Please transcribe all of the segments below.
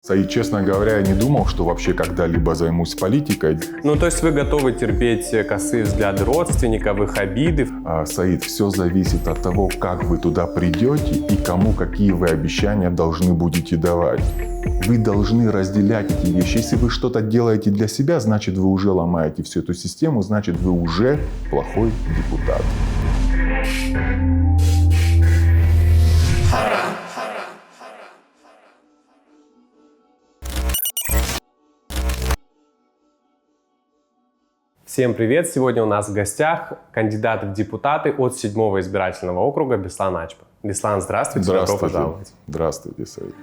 И, честно говоря, я не думал, что вообще когда-либо займусь политикой. Ну, то есть вы готовы терпеть косые взгляды родственников, их обиды? Саид, все зависит от того, как вы туда придете и кому какие вы обещания должны будете давать. Вы должны разделять эти вещи. Если вы что-то делаете для себя, значит, вы уже ломаете всю эту систему, значит, вы уже плохой депутат. Всем привет! Сегодня у нас в гостях кандидат в депутаты от 7-го избирательного округа Беслан Ачба. Беслан, здравствуйте, добро пожаловать. Здравствуйте, Саид.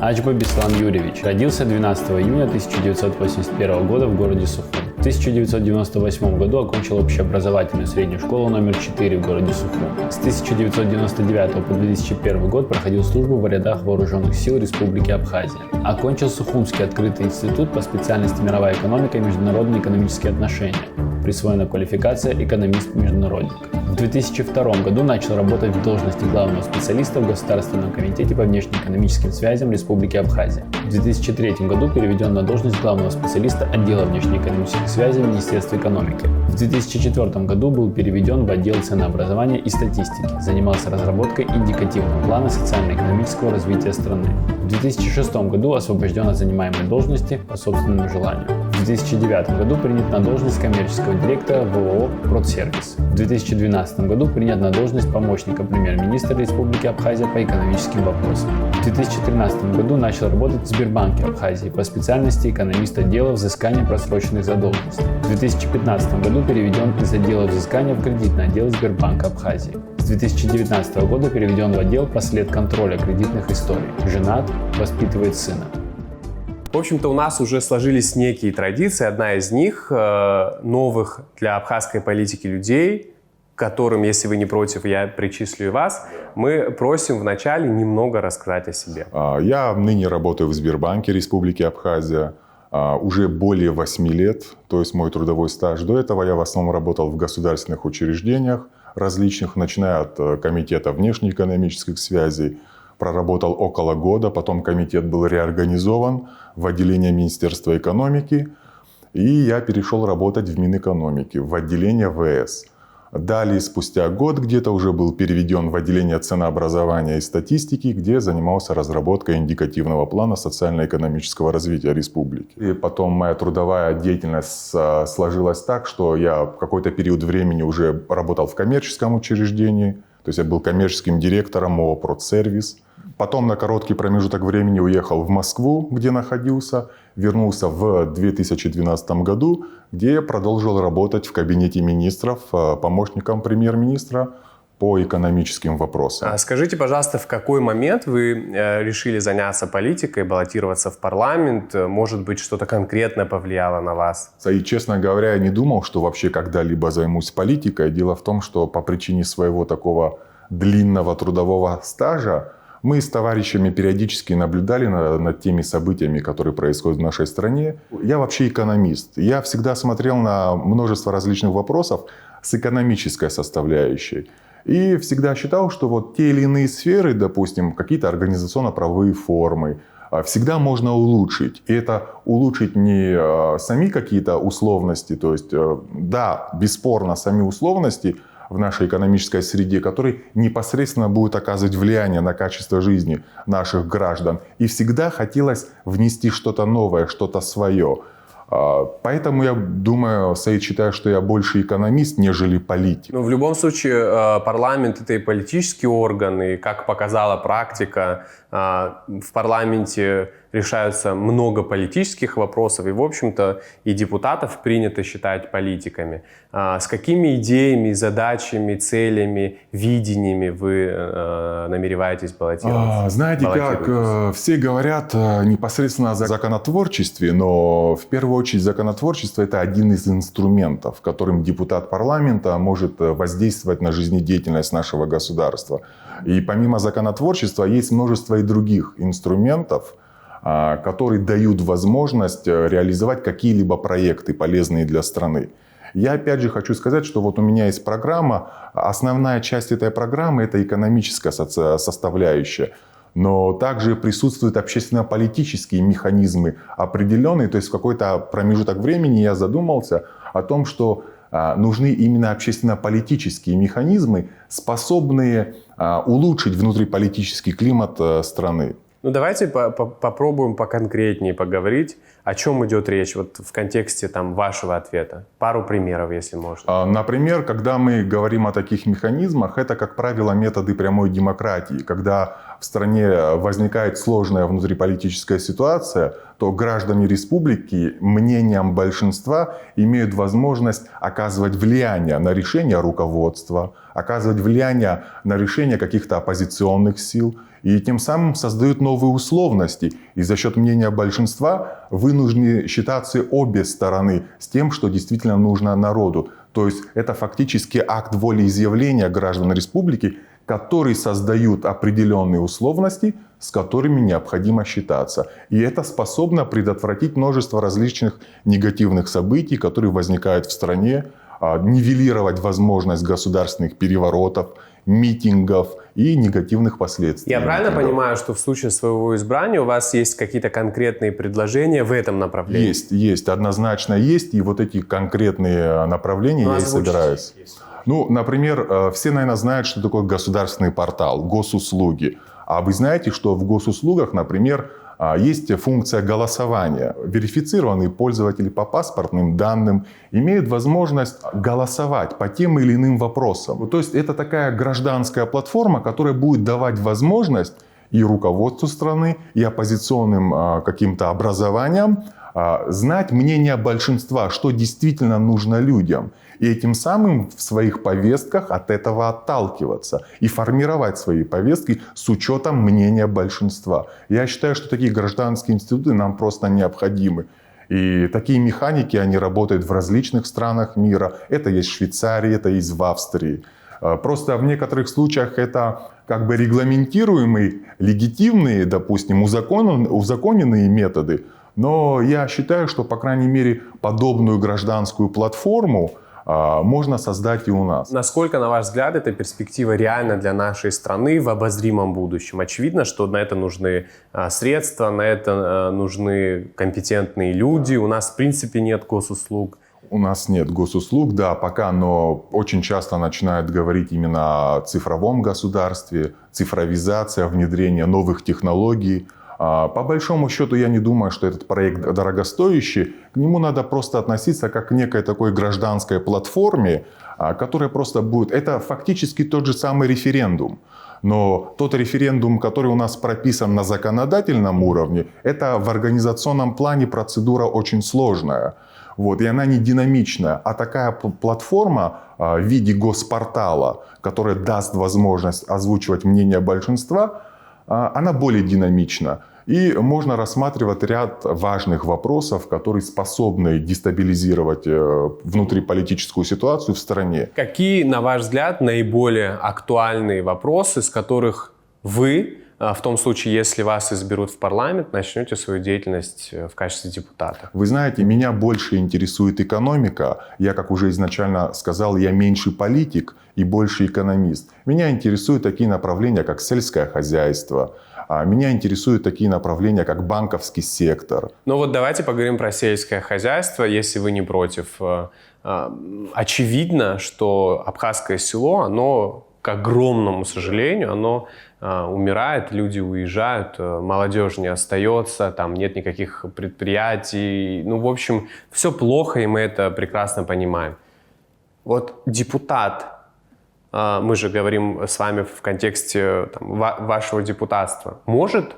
Ачба Беслан Юрьевич родился 12 июня 1981 года в городе Сухум. В 1998 году окончил общеобразовательную среднюю школу номер 4 в городе Сухум. С 1999 по 2001 год проходил службу в рядах вооруженных сил Республики Абхазия. Окончил Сухумский открытый институт по специальности мировая экономика и международные экономические отношения. Присвоена квалификация экономист-международник. В 2002 году начал работать в должности главного специалиста в Государственном комитете по внешнеэкономическим связям Республики Абхазия. В 2003 году переведен на должность главного специалиста отдела внешнеэкономических связей Министерства экономики. В 2004 году был переведен в отдел ценообразования и статистики, занимался разработкой индикативного плана социально-экономического развития страны. В 2006 году освобожден от занимаемой должности по собственному желанию. В 2009 году принят на должность коммерческого директора в ООО «Продсервис». В 2012 году принят на должность помощника премьер-министра Республики Абхазия по экономическим вопросам. В 2013 году начал работать в Сбербанке Абхазии по специальности экономист отдела взыскания просроченных задолженностей. В 2015 году переведен из отдела взыскания в кредитный отдел Сбербанка Абхазии. С 2019 года переведен в отдел последконтроля кредитных историй. Женат, воспитывает сына. В общем-то, у нас уже сложились некие традиции. Одна из них новых для абхазской политики людей, которым, если вы не против, я причислю и вас, мы просим вначале немного рассказать о себе. Я ныне работаю в Сбербанке Республики Абхазия уже более 8 лет, то есть мой трудовой стаж. До этого я в основном работал в государственных учреждениях различных, начиная от Комитета внешнеэкономических связей. Проработал около года, потом комитет был реорганизован в отделение Министерства экономики, и я перешел работать в Минэкономики, в отделение ВС. Далее, спустя год, где-то уже был переведен в отделение ценообразования и статистики, где занимался разработкой индикативного плана социально-экономического развития республики. И потом моя трудовая деятельность сложилась так, что я в какой-то период времени уже работал в коммерческом учреждении, то есть я был коммерческим директором ООО «Продсервис». Потом на короткий промежуток времени уехал в Москву, где находился, вернулся в 2012 году, где я продолжил работать в кабинете министров, помощником премьер-министра по экономическим вопросам. Скажите, пожалуйста, в какой момент вы решили заняться политикой, баллотироваться в парламент? Может быть, что-то конкретно повлияло на вас? И, честно говоря, я не думал, что вообще когда-либо займусь политикой. Дело в том, что по причине своего такого длинного трудового стажа мы с товарищами периодически наблюдали над теми событиями, которые происходят в нашей стране. Я вообще экономист. Я всегда смотрел на множество различных вопросов с экономической составляющей. И всегда считал, что вот те или иные сферы, допустим, какие-то организационно-правовые формы, всегда можно улучшить. И это улучшить не сами какие-то условности, то есть, да, бесспорно, сами условности в нашей экономической среде, которые непосредственно будут оказывать влияние на качество жизни наших граждан. И всегда хотелось внести что-то новое, что-то свое. Поэтому я думаю, Саид, считаю, что я больше экономист, нежели политик. Ну, в любом случае, парламент — это и политический орган, и, как показала практика, в парламенте решаются много политических вопросов, и, в общем-то, и депутатов принято считать политиками. С какими идеями, задачами, целями, видениями вы намереваетесь баллотироваться? Знаете, как все говорят непосредственно о законотворчестве, но в первую очередь законотворчество — это один из инструментов, которым депутат парламента может воздействовать на жизнедеятельность нашего государства. И помимо законотворчества есть множество и других инструментов, которые дают возможность реализовать какие-либо проекты, полезные для страны. Я опять же хочу сказать, что вот у меня есть программа. Основная часть этой программы — это экономическая составляющая. но также присутствуют общественно-политические механизмы определенные. То есть в какой-то промежуток времени я задумался о том, что нужны именно общественно-политические механизмы, способные улучшить внутриполитический климат страны. Ну, давайте попробуем поконкретнее поговорить, о чем идет речь вот в контексте там, вашего ответа. Пару примеров, если можно. Например, когда мы говорим о таких механизмах, это, как правило, методы прямой демократии. Когда в стране возникает сложная внутриполитическая ситуация, то граждане республики мнением большинства имеют возможность оказывать влияние на решения руководства, оказывать влияние на решения каких-то оппозиционных сил, и тем самым создают новые условности. И за счет мнения большинства вынуждены считаться обе стороны с тем, что действительно нужно народу. То есть это фактически акт волеизъявления граждан республики, которые создают определенные условности, с которыми необходимо считаться. И это способно предотвратить множество различных негативных событий, которые возникают в стране, нивелировать возможность государственных переворотов, митингов и негативных последствий. Я правильно понимаю, что в случае своего избрания у вас есть какие-то конкретные предложения в этом направлении? Есть, однозначно есть. И вот эти конкретные направления я и собираюсь. Ну, например, все, наверное, знают, что такое государственный портал, госуслуги. А вы знаете, что в госуслугах, например, есть функция голосования. Верифицированные пользователи по паспортным данным имеют возможность голосовать по тем или иным вопросам. То есть это такая гражданская платформа, которая будет давать возможность и руководству страны, и оппозиционным каким-то образованиям знать мнение большинства, что действительно нужно людям. И этим самым в своих повестках от этого отталкиваться и формировать свои повестки с учетом мнения большинства. Я считаю, что такие гражданские институты нам просто необходимы. И такие механики, они работают в различных странах мира. Это есть в Швейцарии, это есть в Австрии. Просто в некоторых случаях это как бы регламентируемые, легитимные, допустим, узаконенные методы. Но я считаю, что, по крайней мере, подобную гражданскую платформу можно создать и у нас. Насколько, на ваш взгляд, эта перспектива реальна для нашей страны в обозримом будущем? Очевидно, что на это нужны средства, на это нужны компетентные люди. У нас, в принципе, нет госуслуг. У нас нет госуслуг, да, пока, но очень часто начинают говорить именно о цифровом государстве, цифровизация, внедрение новых технологий. По большому счету, я не думаю, что этот проект дорогостоящий. К нему надо просто относиться как к некой такой гражданской платформе, которая просто будет... Это фактически тот же самый референдум. Но тот референдум, который у нас прописан на законодательном уровне, это в организационном плане процедура очень сложная. Вот, и она не динамичная. А такая платформа в виде госпортала, которая даст возможность озвучивать мнение большинства, она более динамична. И можно рассматривать ряд важных вопросов, которые способны дестабилизировать внутриполитическую ситуацию в стране. Какие, на ваш взгляд, наиболее актуальные вопросы, с которых вы, в том случае, если вас изберут в парламент, начнете свою деятельность в качестве депутата? Вы знаете, меня больше интересует экономика. Я, как уже изначально сказал, я меньше политик и больше экономист. Меня интересуют такие направления, как сельское хозяйство. Меня интересуют такие направления, как банковский сектор. Ну вот давайте поговорим про сельское хозяйство, если вы не против. Очевидно, что абхазское село, оно, к огромному сожалению, оно умирает, люди уезжают, молодежь не остается, там нет никаких предприятий. Ну, в общем, все плохо, и мы это прекрасно понимаем. Вот депутат, мы же говорим с вами в контексте там, вашего депутатства, может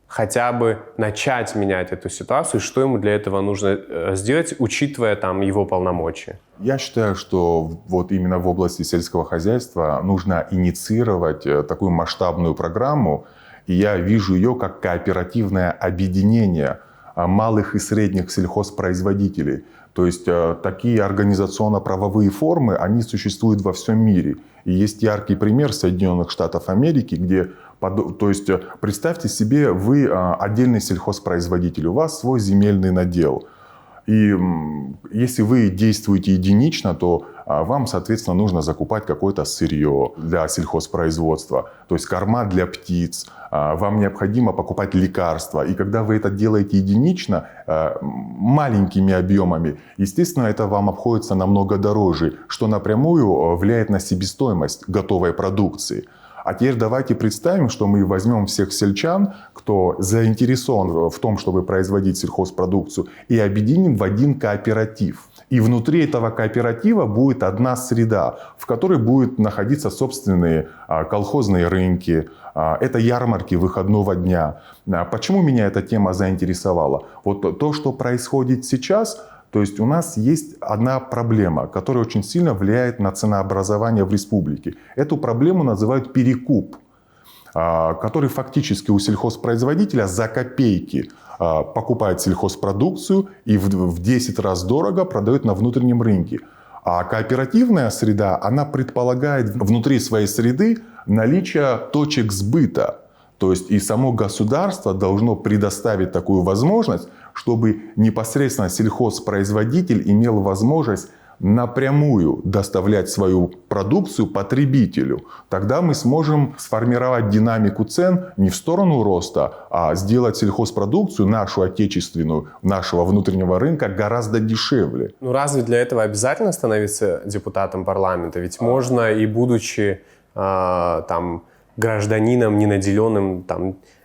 хотя бы начать менять эту ситуацию, что ему для этого нужно сделать, учитывая там его полномочия? Я считаю, что вот именно в области сельского хозяйства нужно инициировать такую масштабную программу, и я вижу ее как кооперативное объединение малых и средних сельхозпроизводителей. То есть такие организационно-правовые формы, они существуют во всем мире. И есть яркий пример Соединенных Штатов Америки, где, то есть представьте себе, вы отдельный сельхозпроизводитель, у вас свой земельный надел. И если вы действуете единично, то вам, соответственно, нужно закупать какое-то сырье для сельхозпроизводства, то есть корма для птиц, вам необходимо покупать лекарства. И когда вы это делаете единично, маленькими объемами, естественно, это вам обходится намного дороже, что напрямую влияет на себестоимость готовой продукции. А теперь давайте представим, что мы возьмем всех сельчан, кто заинтересован в том, чтобы производить сельхозпродукцию, и объединим в один кооператив. И внутри этого кооператива будет одна среда, в которой будут находиться собственные колхозные рынки, это ярмарки выходного дня. Почему меня эта тема заинтересовала? Вот то, что происходит сейчас, то есть у нас есть одна проблема, которая очень сильно влияет на ценообразование в республике. Эту проблему называют перекуп, который фактически у сельхозпроизводителя за копейки покупает сельхозпродукцию и в 10 раз дорого продает на внутреннем рынке. А кооперативная среда, она предполагает внутри своей среды наличие точек сбыта. То есть и само государство должно предоставить такую возможность, чтобы непосредственно сельхозпроизводитель имел возможность напрямую доставлять свою продукцию потребителю. Тогда мы сможем сформировать динамику цен не в сторону роста, а сделать сельхозпродукцию, нашу отечественную, нашего внутреннего рынка гораздо дешевле. Ну разве для этого обязательно становиться депутатом парламента? Ведь можно и будучи гражданином, не наделенным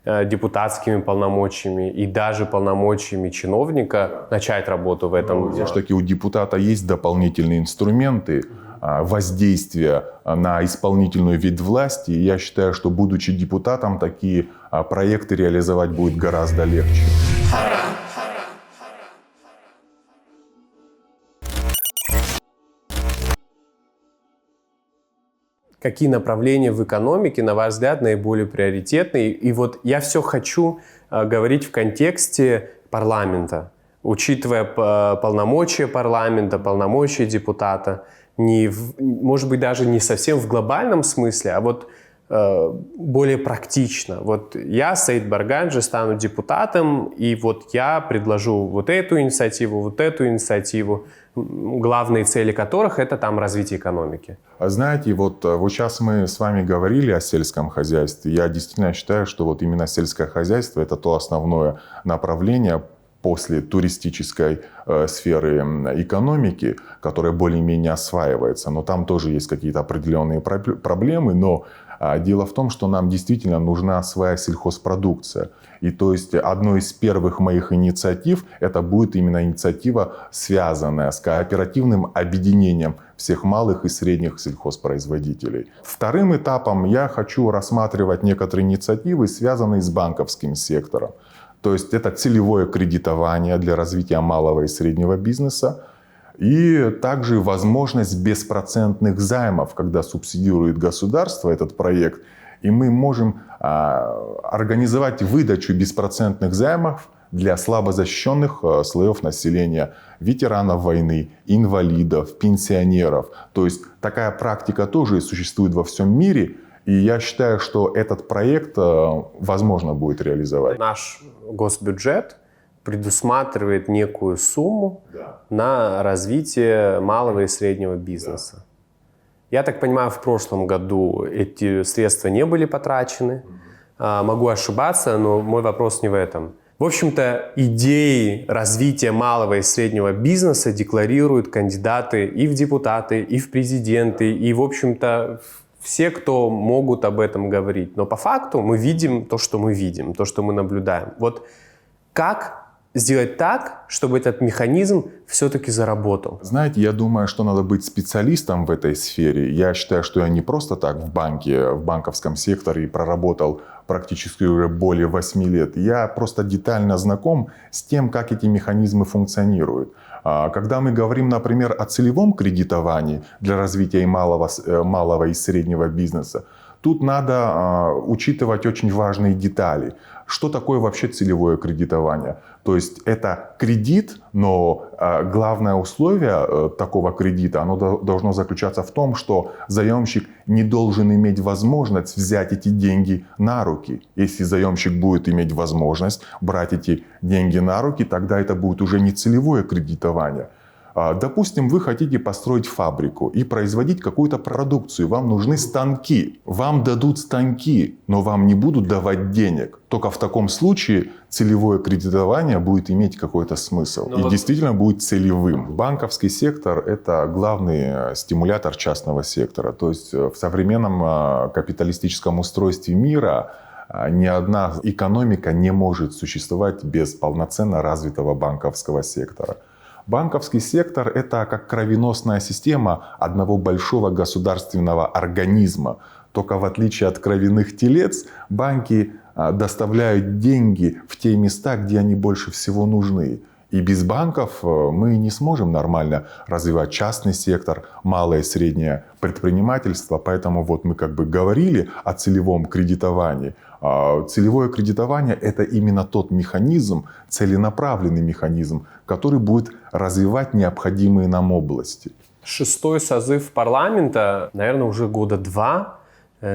депутатскими полномочиями и даже полномочиями чиновника начать работу в этом. Все-таки у депутата есть дополнительные инструменты воздействия на исполнительную ветвь власти. И я считаю, что, будучи депутатом, такие проекты реализовать будет гораздо легче. Какие направления в экономике, на ваш взгляд, наиболее приоритетные? И вот я все хочу говорить в контексте парламента, учитывая полномочия парламента, полномочия депутата, может быть, даже не совсем в глобальном смысле, а вот более практично. Вот я, Саид Барганджи, стану депутатом, и вот я предложу вот эту инициативу, главные цели которых это развитие экономики. Знаете, вот сейчас мы с вами говорили о сельском хозяйстве. Я действительно считаю, что вот именно сельское хозяйство — это то основное направление после туристической сферы экономики, которая более-менее осваивается. Но там тоже есть какие-то определенные проблемы. Но дело в том, что нам действительно нужна своя сельхозпродукция. И то есть одной из первых моих инициатив это будет именно инициатива, связанная с кооперативным объединением всех малых и средних сельхозпроизводителей. Вторым этапом я хочу рассматривать некоторые инициативы, связанные с банковским сектором. То есть это целевое кредитование для развития малого и среднего бизнеса. И также возможность беспроцентных займов, когда субсидирует государство этот проект. И мы можем организовать выдачу беспроцентных займов для слабозащищенных слоев населения, ветеранов войны, инвалидов, пенсионеров. То есть такая практика тоже существует во всем мире. И я считаю, что этот проект возможно будет реализовать. Наш госбюджет предусматривает некую сумму на развитие малого и среднего бизнеса. Я так понимаю, в прошлом году эти средства не были потрачены. Могу ошибаться, но мой вопрос не в этом. В общем-то, идеи развития малого и среднего бизнеса декларируют кандидаты и в депутаты, и в президенты, и, в общем-то, все, кто могут об этом говорить. Но по факту мы видим то, что мы видим, то, что мы наблюдаем. Вот как сделать так, чтобы этот механизм все-таки заработал? Знаете, я думаю, что надо быть специалистом в этой сфере. Я считаю, что я не просто так в банке, в банковском секторе проработал практически уже более 8 лет. Я просто детально знаком с тем, как эти механизмы функционируют. Когда мы говорим, например, о целевом кредитовании для развития и малого и среднего бизнеса, тут надо учитывать очень важные детали. Что такое вообще целевое кредитование? То есть это кредит, но главное условие такого кредита, оно должно заключаться в том, что заемщик не должен иметь возможность взять эти деньги на руки. Если заемщик будет иметь возможность брать эти деньги на руки, тогда это будет уже не целевое кредитование. Допустим, вы хотите построить фабрику и производить какую-то продукцию. Вам нужны станки. Вам дадут станки, но вам не будут давать денег. Только в таком случае целевое кредитование будет иметь какой-то смысл. И действительно будет целевым. Банковский сектор – это главный стимулятор частного сектора. То есть в современном капиталистическом устройстве мира ни одна экономика не может существовать без полноценно развитого банковского сектора. Банковский сектор – это как кровеносная система одного большого государственного организма. Только в отличие от кровяных телец, банки доставляют деньги в те места, где они больше всего нужны. И без банков мы не сможем нормально развивать частный сектор, малое и среднее предпринимательство. Поэтому вот мы как бы говорили о целевом кредитовании. Целевое кредитование – это именно тот механизм, целенаправленный механизм, который будет развивать необходимые нам области. 6-й созыв парламента, наверное, уже года 2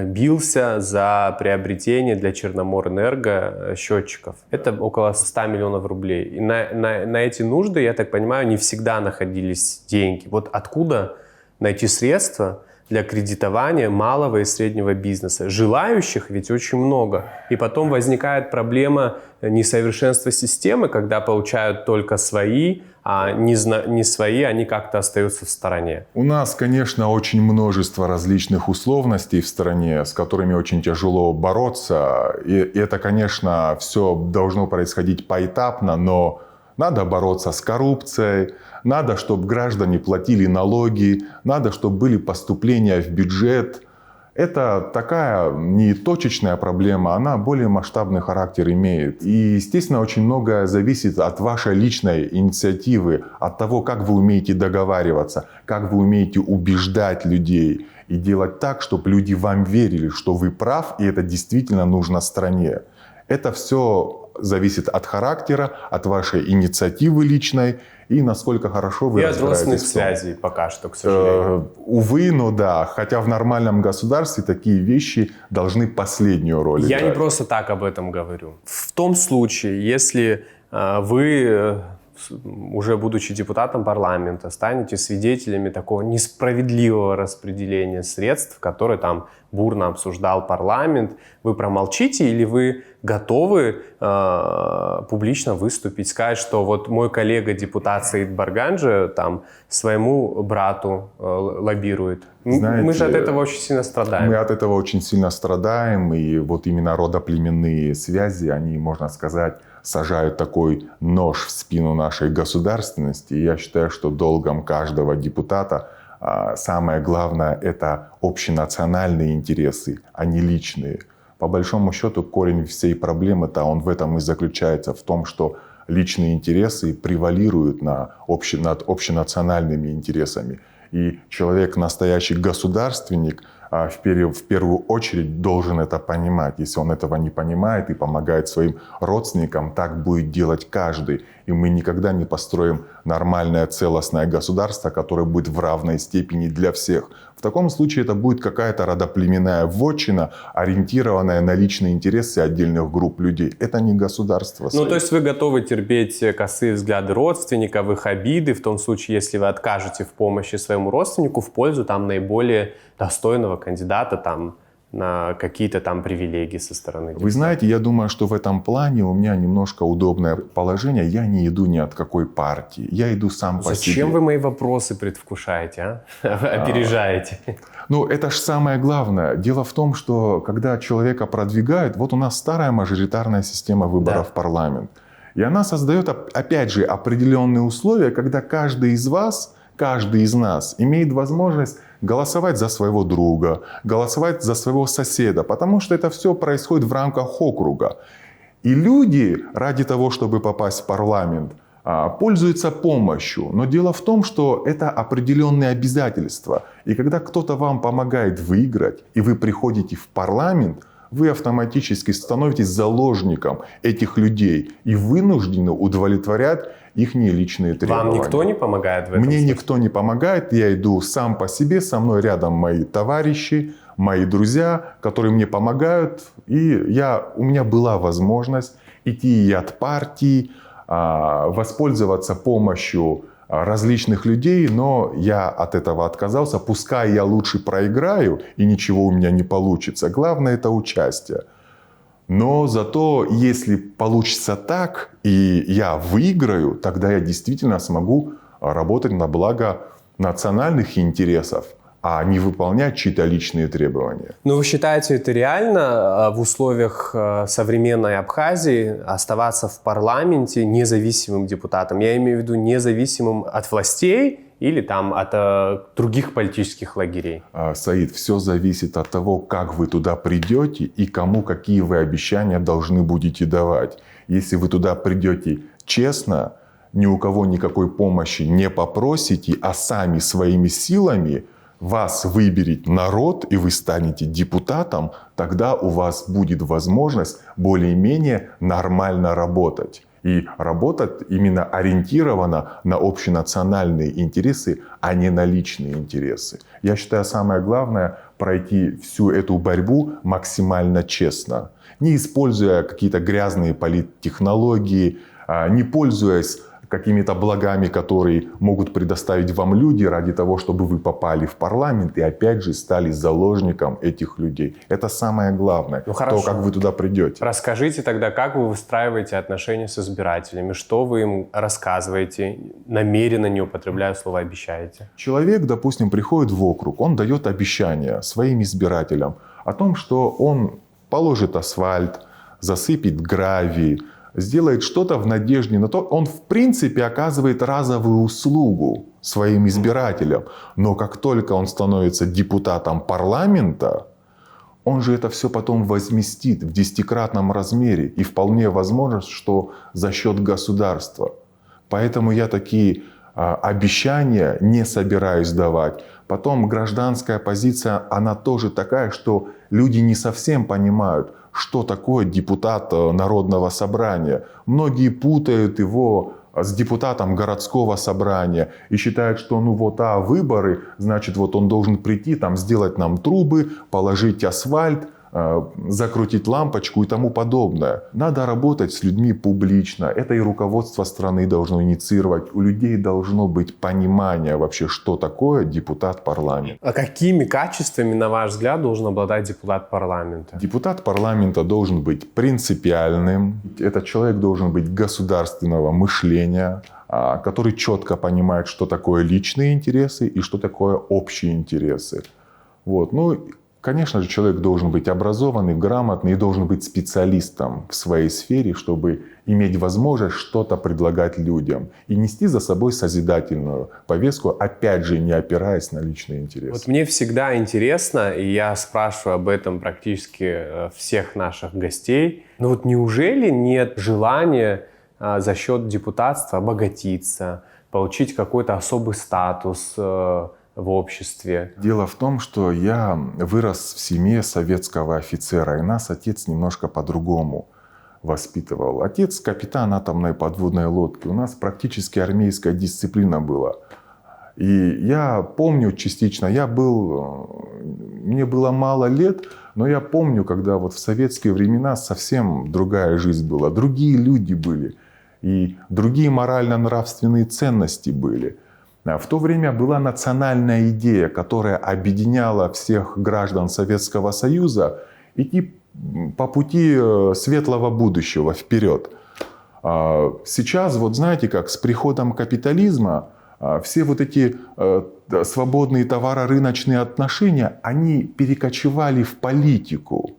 бился за приобретение для Черноморэнерго счетчиков. Это около 100 миллионов рублей. И на эти нужды, я так понимаю, не всегда находились деньги. Вот откуда найти средства для кредитования малого и среднего бизнеса? Желающих ведь очень много. И потом возникает проблема несовершенства системы, когда получают только свои, а не свои, они как-то остаются в стороне. У нас, конечно, очень множество различных условностей в стране, с которыми очень тяжело бороться. И это, конечно, все должно происходить поэтапно, но надо бороться с коррупцией, надо, чтобы граждане платили налоги, надо, чтобы были поступления в бюджет. Это такая не точечная проблема, она более масштабный характер имеет. И, естественно, очень многое зависит от вашей личной инициативы, от того, как вы умеете договариваться, как вы умеете убеждать людей и делать так, чтобы люди вам верили, что вы прав, и это действительно нужно стране. Это все зависит от характера, от вашей инициативы личной и насколько хорошо вы разбираетесь. И от родственных связей пока что, к сожалению. Увы, но да. Хотя в нормальном государстве такие вещи должны последнюю роль играть. Я не просто так об этом говорю. В том случае, если вы, уже будучи депутатом парламента, станете свидетелями такого несправедливого распределения средств, которое там бурно обсуждал парламент, вы промолчите или вы готовы публично выступить, сказать, что вот мой коллега депутат Саид Барганджи там своему брату лоббирует? Знаете, мы же от этого очень сильно страдаем. Мы от этого очень сильно страдаем, и вот именно родоплеменные связи, они, можно сказать, сажают такой нож в спину нашей государственности. И я считаю, что долгом каждого депутата самое главное – это общенациональные интересы, а не личные. По большому счету, корень всей проблемы-то он в этом и заключается, в том, что личные интересы превалируют над общенациональными интересами. И человек, настоящий государственник, в первую очередь должен это понимать. Если он этого не понимает и помогает своим родственникам, так будет делать каждый. И мы никогда не построим нормальное целостное государство, которое будет в равной степени для всех. В таком случае это будет какая-то родоплеменная вотчина, ориентированная на личные интересы отдельных групп людей. Это не государство. Ну, то есть вы готовы терпеть косые взгляды родственников, их обиды, в том случае, если вы откажете в помощи своему родственнику в пользу там наиболее достойного кандидата там, на какие-то там привилегии со стороны депутата. Вы знаете, я думаю, что в этом плане у меня немножко удобное положение. Я не иду ни от какой партии. Я иду сам по себе. Зачем вы мои вопросы предвкушаете, опережаете? Ну, это же самое главное. Дело в том, что когда человека продвигают, вот у нас старая мажоритарная система выборов в парламент. И она создает, опять же, определенные условия, когда каждый из вас, каждый из нас имеет возможность голосовать за своего друга, голосовать за своего соседа, потому что это все происходит в рамках округа. И люди ради того, чтобы попасть в парламент, пользуются помощью. Но дело в том, что это определенные обязательства. И когда кто-то вам помогает выиграть, и вы приходите в парламент, вы автоматически становитесь заложником этих людей и вынуждены удовлетворять их личные требования. Вам никто не помогает в этом Мне случае? никто не помогает. Я иду сам по себе. Со мной рядом мои товарищи, мои друзья, которые мне помогают. И у меня была возможность идти и от партии, воспользоваться помощью различных людей, но я от этого отказался. Пускай я лучше проиграю и ничего у меня не получится. Главное это участие. Но зато если получится так и я выиграю, тогда я действительно смогу работать на благо национальных интересов, а не выполнять чьи-то личные требования. Но вы считаете, это реально в условиях современной Абхазии оставаться в парламенте независимым депутатом? Я имею в виду независимым от властей или там от других политических лагерей? Саид, все зависит от того, как вы туда придете и кому какие вы обещания должны будете давать. Если вы туда придете честно, ни у кого никакой помощи не попросите, а сами своими силами вас выберет народ, и вы станете депутатом, тогда у вас будет возможность более-менее нормально работать. И работать именно ориентировано на общенациональные интересы, а не на личные интересы. Я считаю, самое главное пройти всю эту борьбу максимально честно, не используя какие-то грязные политтехнологии, не пользуясь какими-то благами, которые могут предоставить вам люди ради того, чтобы вы попали в парламент и опять же стали заложником этих людей. Это самое главное, то, как вы туда придете. Расскажите тогда, как вы выстраиваете отношения с избирателями, что вы им рассказываете, намеренно не употребляя слово «обещаете». Человек, допустим, приходит в округ, он дает обещания своим избирателям о том, что он положит асфальт, засыпет гравий, сделает что-то в надежде на то, он в принципе оказывает разовую услугу своим избирателям. Но как только он становится депутатом парламента, он же это все потом возместит в 10-кратном размере. И вполне возможно, что за счет государства. Поэтому я такие обещания не собираюсь давать. Потом гражданская позиция, она тоже такая, что люди не совсем понимают, что такое депутат Народного собрания. Многие путают его с депутатом городского собрания и считают, что выборы, значит, он должен прийти, там, сделать нам трубы, положить асфальт, закрутить лампочку и тому подобное. Надо работать с людьми публично. Это и руководство страны должно инициировать. У людей должно быть понимание вообще, что такое депутат парламента. А какими качествами, на ваш взгляд, должен обладать депутат парламента? Депутат парламента должен быть принципиальным. Этот человек должен быть государственного мышления, который четко понимает, что такое личные интересы и что такое общие интересы. Конечно же, человек должен быть образованный, грамотный и должен быть специалистом в своей сфере, чтобы иметь возможность что-то предлагать людям и нести за собой созидательную повестку, опять же, не опираясь на личные интересы. Мне всегда интересно, и я спрашиваю об этом практически всех наших гостей, неужели нет желания за счет депутатства обогатиться, получить какой-то особый статус в обществе? Дело в том, что я вырос в семье советского офицера, и нас отец немножко по-другому воспитывал. Отец капитан атомной подводной лодки. У нас практически армейская дисциплина была. И я помню частично, мне было мало лет, но я помню, когда в советские времена совсем другая жизнь была, другие люди были, и другие морально-нравственные ценности были. В то время была национальная идея, которая объединяла всех граждан Советского Союза идти по пути светлого будущего вперед. Сейчас, знаете как, с приходом капитализма все эти свободные товаро-рыночные отношения, они перекочевали в политику.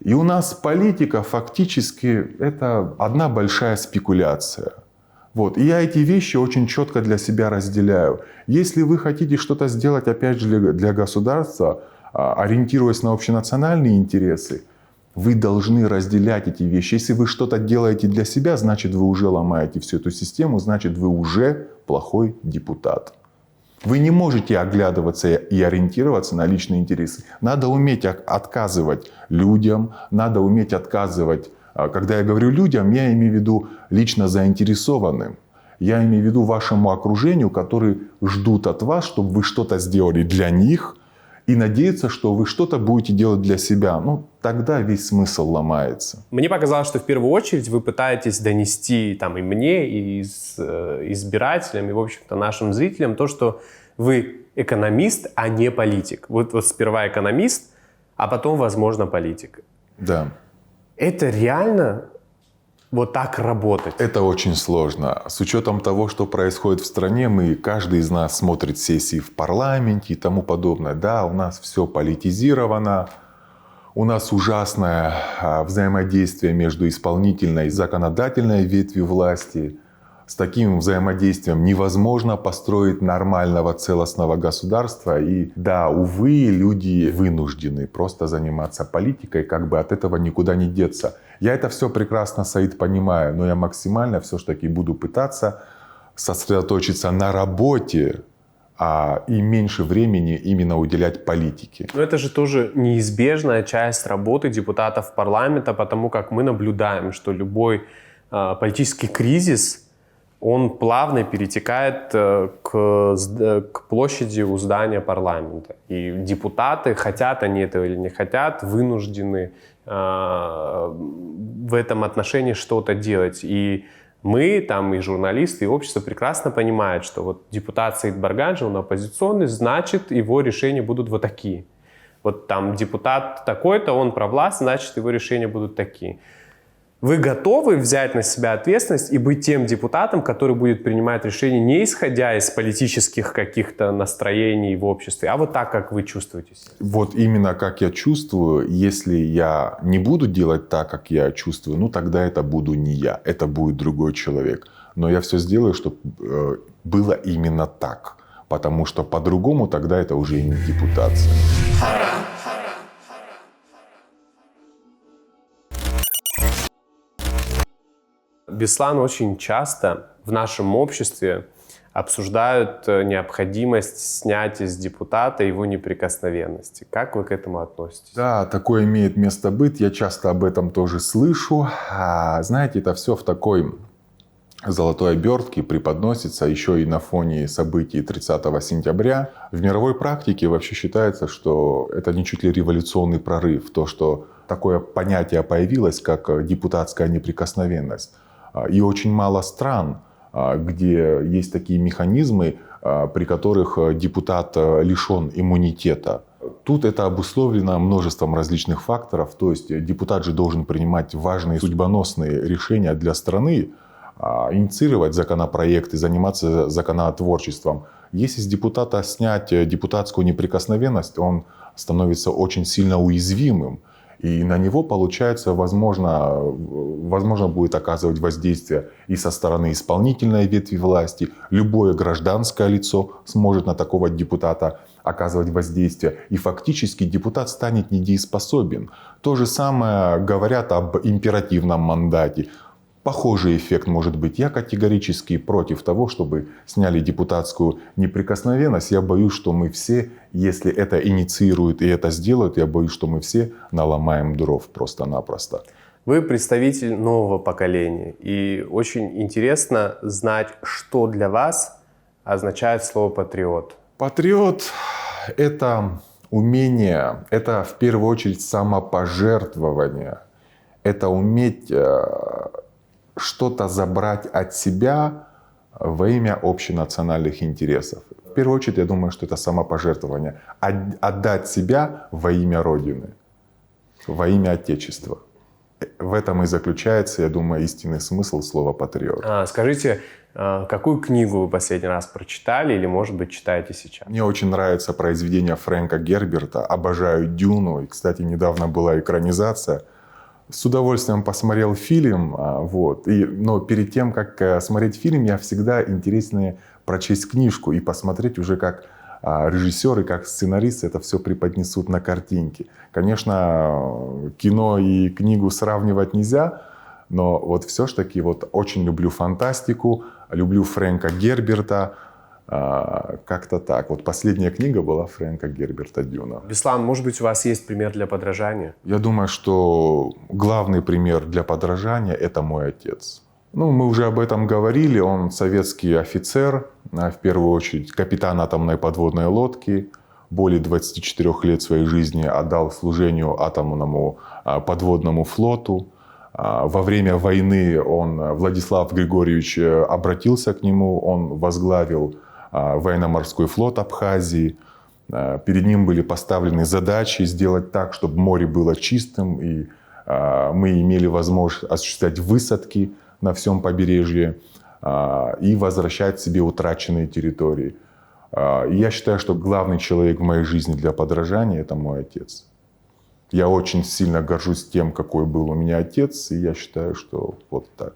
И у нас политика фактически это одна большая спекуляция. И я эти вещи очень четко для себя разделяю. Если вы хотите что-то сделать, опять же, для государства, ориентируясь на общенациональные интересы, вы должны разделять эти вещи. Если вы что-то делаете для себя, значит, вы уже ломаете всю эту систему, значит, вы уже плохой депутат. Вы не можете оглядываться и ориентироваться на личные интересы. Надо уметь отказывать людям, надо уметь отказывать. Когда я говорю людям, я имею в виду лично заинтересованным. Я имею в виду вашему окружению, которые ждут от вас, чтобы вы что-то сделали для них. и надеяться, что вы что-то будете делать для себя, ну, тогда весь смысл ломается. Мне показалось, что в первую очередь вы пытаетесь донести там, и мне, и избирателям, и, в общем-то, нашим зрителям то, что вы экономист, а не политик. Вот сперва экономист, а потом, возможно, политик. Да. Это реально вот так работать? Это очень сложно. С учетом того, что происходит в стране, каждый из нас смотрит сессии в парламенте и тому подобное. Да, у нас все политизировано, у нас ужасное взаимодействие между исполнительной и законодательной ветвью власти. С таким взаимодействием невозможно построить нормального целостного государства. И да, увы, люди вынуждены просто заниматься политикой, как бы от этого никуда не деться. Я это все прекрасно, Саид, понимаю, но я максимально все-таки буду пытаться сосредоточиться на работе, и меньше времени именно уделять политике. Но это же тоже неизбежная часть работы депутатов парламента, потому как мы наблюдаем, что любой политический кризис, он плавно перетекает к площади у здания парламента. И депутаты, хотят они этого или не хотят, вынуждены в этом отношении что-то делать. И мы, там, и журналисты, и общество прекрасно понимают, что вот депутат Саид Барганджи, он оппозиционный, значит, его решения будут вот такие. Вот там депутат такой-то, он провластный, значит, его решения будут такие. Вы готовы взять на себя ответственность и быть тем депутатом, который будет принимать решения не исходя из политических каких-то настроений в обществе, а вот так, как вы чувствуете себя? Вот именно как я чувствую. Если я не буду делать так, как я чувствую, ну тогда это буду не я, это будет другой человек. Но я все сделаю, чтобы было именно так. Потому что по-другому тогда это уже и не депутация. Беслан, очень часто в нашем обществе обсуждают необходимость снятия с депутата его неприкосновенности. Как вы к этому относитесь? Да, такое имеет место быть. Я часто об этом тоже слышу. Знаете, это все в такой золотой обертке преподносится еще и на фоне событий 30 сентября. В мировой практике вообще считается, что это не чуть ли революционный прорыв. То, что такое понятие появилось, как депутатская неприкосновенность. И очень мало стран, где есть такие механизмы, при которых депутат лишен иммунитета. Тут это обусловлено множеством различных факторов. То есть депутат же должен принимать важные судьбоносные решения для страны, инициировать законопроекты, заниматься законотворчеством. Если с депутата снять депутатскую неприкосновенность, он становится очень сильно уязвимым. И на него, получается, возможно будет оказывать воздействие и со стороны исполнительной ветви власти. Любое гражданское лицо сможет на такого депутата оказывать воздействие. И фактически депутат станет недееспособен. То же самое говорят об императивном мандате. Похожий эффект может быть. Я категорически против того, чтобы сняли депутатскую неприкосновенность. Я боюсь, что мы все, если это инициируют и это сделают, я боюсь, что мы все наломаем дров просто-напросто. Вы представитель нового поколения. И очень интересно знать, что для вас означает слово «патриот». Патриот — это умение, это в первую очередь самопожертвование. Это уметь что-то забрать от себя во имя общенациональных интересов. В первую очередь, я думаю, что это самопожертвование. Отдать себя во имя Родины, во имя Отечества. В этом и заключается, я думаю, истинный смысл слова «патриот». Скажите, какую книгу вы последний раз прочитали или, может быть, читаете сейчас? Мне очень нравится произведение Фрэнка Герберта. Обожаю «Дюну». И, кстати, недавно была экранизация. С удовольствием посмотрел фильм, но перед тем, как смотреть фильм, я всегда интереснее прочесть книжку и посмотреть уже, как режиссеры, как сценаристы это все преподнесут на картинке. Конечно, кино и книгу сравнивать нельзя, но вот все-таки очень люблю фантастику, люблю Фрэнка Герберта. Как-то так. Вот последняя книга была Фрэнка Герберта «Дюна». Беслан, может быть, у вас есть пример для подражания? Я думаю, что главный пример для подражания — это мой отец. Мы уже об этом говорили. Он советский офицер, в первую очередь капитан атомной подводной лодки. более 24 лет своей жизни отдал служению атомному подводному флоту. Во время войны Владислав Григорьевич обратился к нему, он возглавил военно-морской флот Абхазии. Перед ним были поставлены задачи сделать так, чтобы море было чистым, и мы имели возможность осуществлять высадки на всем побережье и возвращать себе утраченные территории. И я считаю, что главный человек в моей жизни для подражания – это мой отец. Я очень сильно горжусь тем, какой был у меня отец, и я считаю, что вот так.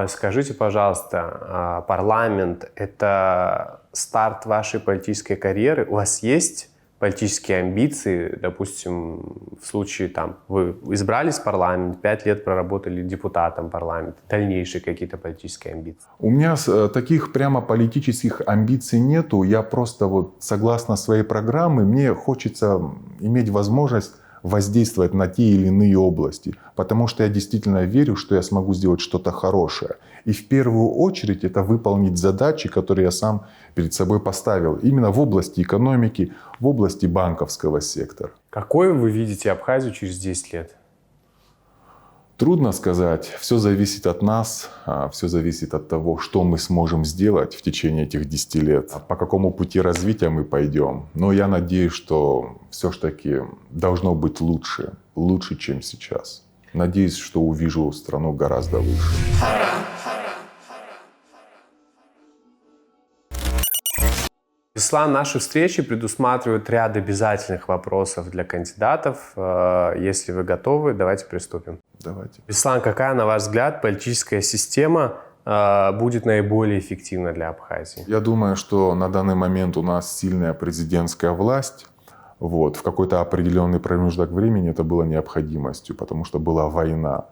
Скажите, пожалуйста, парламент – это старт вашей политической карьеры? У вас есть политические амбиции? Допустим, в случае, вы избрались в парламент, 5 лет проработали депутатом парламента, дальнейшие какие-то политические амбиции? У меня таких прямо политических амбиций нету. Я просто согласно своей программе, мне хочется иметь возможность воздействовать на те или иные области, потому что я действительно верю, что я смогу сделать что-то хорошее. И в первую очередь это выполнить задачи, которые я сам перед собой поставил, именно в области экономики, в области банковского сектора. Какой вы видите Абхазию через 10 лет? Трудно сказать. Все зависит от нас, все зависит от того, что мы сможем сделать в течение этих 10 лет, по какому пути развития мы пойдем. Но я надеюсь, что все-таки должно быть лучше, чем сейчас. Надеюсь, что увижу страну гораздо лучше. Беслан, наши встречи предусматривают ряд обязательных вопросов для кандидатов. Если вы готовы, давайте приступим. Давайте. Беслан, какая, на ваш взгляд, политическая система будет наиболее эффективна для Абхазии? Я думаю, что на данный момент у нас сильная президентская власть. В какой-то определенный промежуток времени это было необходимостью, потому что была война.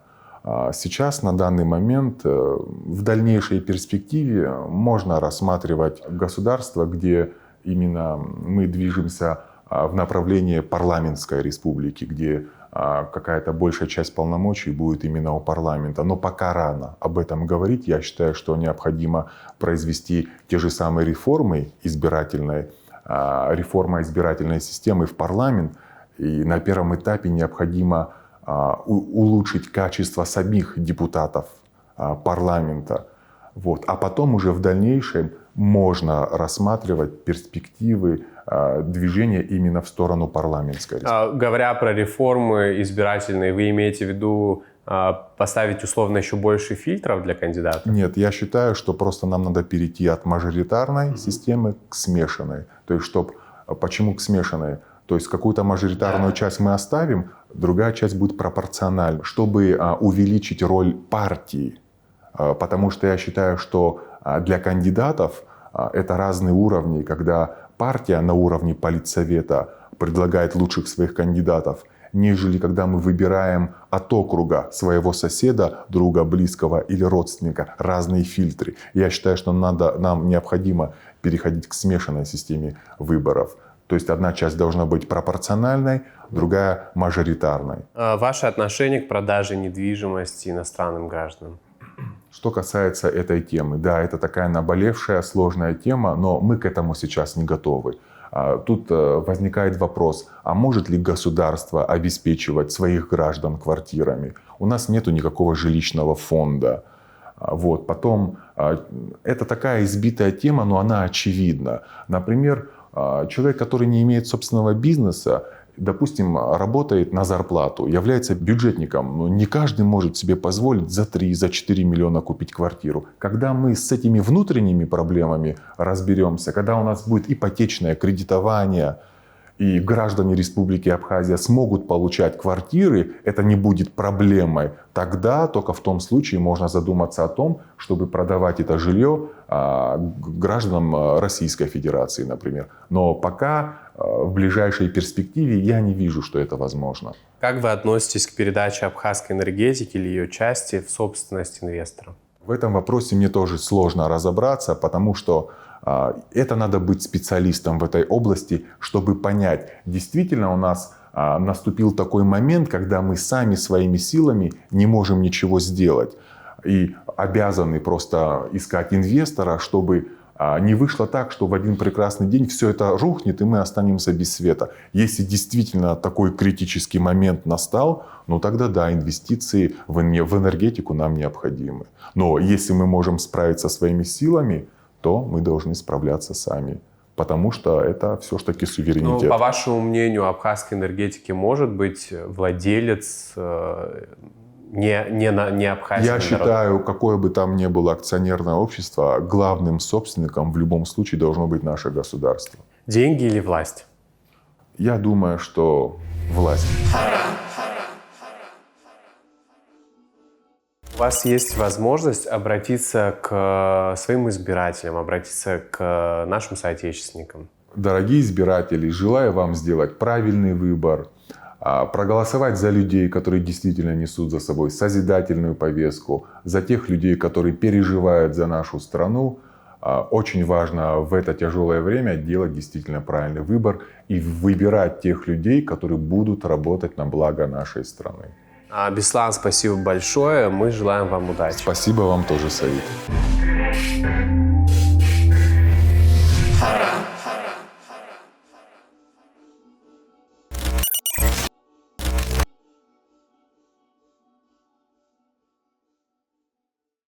Сейчас, на данный момент, в дальнейшей перспективе можно рассматривать государство, где именно мы движемся в направлении парламентской республики, где какая-то большая часть полномочий будет именно у парламента. Но пока рано об этом говорить. Я считаю, что необходимо произвести те же самые реформы реформа избирательной системы в парламент. И на первом этапе необходимо улучшить качество самих депутатов парламента. А потом уже в дальнейшем можно рассматривать перспективы движения именно в сторону парламентской. Говоря про реформы избирательные, вы имеете в виду поставить условно еще больше фильтров для кандидатов? Нет, я считаю, что просто нам надо перейти от мажоритарной системы к смешанной. То есть, почему к смешанной? То есть какую-то мажоритарную часть мы оставим, другая часть будет пропорциональна, чтобы увеличить роль партии. Потому что я считаю, что для кандидатов это разные уровни, когда партия на уровне политсовета предлагает лучших своих кандидатов, нежели когда мы выбираем от округа своего соседа, друга, близкого или родственника разные фильтры. Я считаю, что нам необходимо переходить к смешанной системе выборов. То есть одна часть должна быть пропорциональной, другая мажоритарной. Ваше отношение к продаже недвижимости иностранным гражданам? Что касается этой темы, да, это такая наболевшая, сложная тема, но мы к этому сейчас не готовы. Тут возникает вопрос, а может ли государство обеспечивать своих граждан квартирами? У нас нет никакого жилищного фонда. Потом, это такая избитая тема, но она очевидна. Например, человек, который не имеет собственного бизнеса, допустим, работает на зарплату, является бюджетником, но не каждый может себе позволить за 3-4 миллиона купить квартиру. Когда мы с этими внутренними проблемами разберемся, когда у нас будет ипотечное кредитование, и граждане Республики Абхазия смогут получать квартиры, это не будет проблемой. Тогда только в том случае можно задуматься о том, чтобы продавать это жилье гражданам Российской Федерации, например. Но пока в ближайшей перспективе я не вижу, что это возможно. Как вы относитесь к передаче абхазской энергетики или ее части в собственность инвесторам? В этом вопросе мне тоже сложно разобраться, потому что это надо быть специалистом в этой области, чтобы понять, действительно у нас наступил такой момент, когда мы сами своими силами не можем ничего сделать. И обязаны просто искать инвестора, чтобы не вышло так, что в один прекрасный день все это рухнет, и мы останемся без света. Если действительно такой критический момент настал, ну тогда да, инвестиции в энергетику нам необходимы. Но если мы можем справиться своими силами, то мы должны справляться сами. Потому что это все-таки суверенитет. Ну, по вашему мнению, абхазской энергетики может быть владелец не абхазский Я народ? считаю, какое бы там ни было акционерное общество, главным собственником в любом случае должно быть наше государство. Деньги или власть? Я думаю, что власть. У вас есть возможность обратиться к своим избирателям, обратиться к нашим соотечественникам. Дорогие избиратели, желаю вам сделать правильный выбор, проголосовать за людей, которые действительно несут за собой созидательную повестку, за тех людей, которые переживают за нашу страну. Очень важно в это тяжелое время делать действительно правильный выбор и выбирать тех людей, которые будут работать на благо нашей страны. Беслан, спасибо большое. Мы желаем вам удачи. Спасибо вам тоже, Саид.